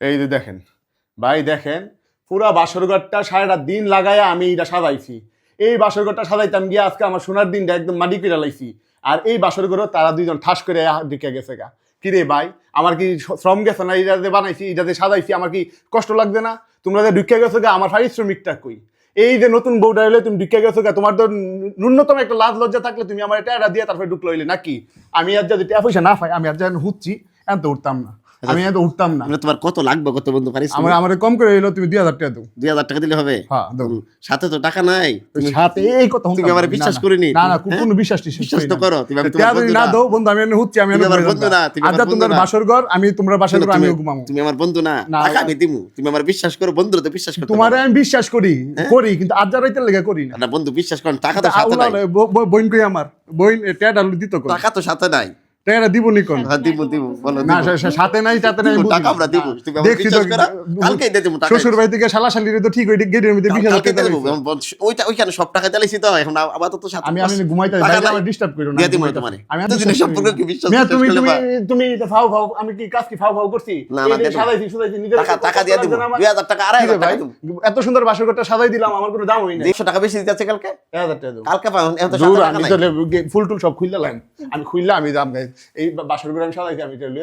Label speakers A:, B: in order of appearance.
A: এই যে দেখেন ভাই, দেখেন পুরা বাসরঘরটা সারাটা দিন লাগায়া আমি এটা সাজাইছি। এই বাসরঘরটা সাজাইতাম গিয়ে আজকে আমার সোনার দিনটা একদম মাটি করে লাইছি। আর এই বাসরঘরও তারা দুইজন ঠাস করে ঢুকে গেছে গা। কি রে ভাই, আমার কি শ্রম গেছে না? এটাতে বানাইছি, এটাতে সাজাইছি, আমার কি কষ্ট লাগবে না? তোমরা যে ঢুকে গেছো গা, আমার পারিশ্রমিকটা কই? এই যে নতুন বউটা এলে তুমি ঢুকে গেছো গা, তোমার তো ন্যূনতম একটা লাজ লজ্জা থাকলে তুমি আমার এটা দিয়ে তারপরে ঢুকলো হইলে নাকি? আমি আর যদি টাকা পয়সা না পাই, আমি আর যেন হুচ্ছি এখন তো উঠতাম না, আমি এত উঠতাম না।
B: তোমার কত লাগবে কত বন্ধু পারিস?
A: আমার কম করে এলো, তুমি 2000 টাকা দাও।
B: 2000 টাকা দিলে হবে?
A: হ্যাঁ দাও।
B: সাথে তো টাকা নাই।
A: সাথে এই কথা
B: তুমি আমার বিশ্বাস করিনি?
A: না না, কোনো বিশ্বাস
B: তো করো। তুমি
A: তোমার বন্ধু না দাও বন্ধু, আমি এনে হুচ্ছি, আমি
B: আমার বন্ধু না।
A: আচ্ছা তোমার বাসর ঘর, আমি তোমরা বাসর ঘর, আমি ঘুমাবো।
B: তুমি আমার বন্ধু না, টাকা আমি দিমু। তুমি আমার বিশ্বাস করো, বন্ধু তো বিশ্বাস করতে।
A: তোমারে আমি বিশ্বাস করি কিন্তু আজ রাইতে লেগে করি না।
B: না বন্ধু বিশ্বাস করুন, টাকা তো সাথে নাই।
A: বইন কই আমার বইন টাকা দিত কোন?
B: টাকা তো সাথে নাই।
A: টাকা দিব নি কোন?
B: হ্যাঁ দিব বলো
A: না, সাথে নাই তাতে নাই,
B: টাকা আমরা দিব। তুমি আমার বিশ্বাস করো, কালকেই দিয়ে দেব টাকা।
A: শ্বশুর বাড়ি থেকে শালা-শালিরে তো ঠিক ওই গেটের মধ্যে 20,000
B: কালকে
A: টাকা
B: দেব। ওইটা ওইখানে সব টাকা চালাইছি তো, এখন আপাতত সাথে
A: আমি ঘুমাইতে যাই, আমার ডিস্টার্ব করো না।
B: দিয়ে দিব তোমারে।
A: আমি
B: তো জিনিস সম্পর্কে কি বিশ্বাস
A: তুমি
B: করলে বা?
A: তুমি ফাও আমি কি কাজ কি ফাও করছি?
B: না
A: এই যে সাজাইছি নিজের
B: টাকা দিয়ে দিব। 2000 টাকা 2500 টাকা দিব।
A: এত সুন্দর বাসর ঘরটা সাজাই দিলাম, আমার কোনো দাম হই না।
B: 100 টাকা বেশি দিতে আছে কালকে।
A: 1000 টাকা দাও।
B: কালকে পাও, এখন তো সাথে টাকা
A: আমি
B: নাই।
A: তো ফুল টুল সব খুললাম, আমি খুললাম, আমি দাম এই বাসর ঘর আমি সাজাইছি, আমি চলে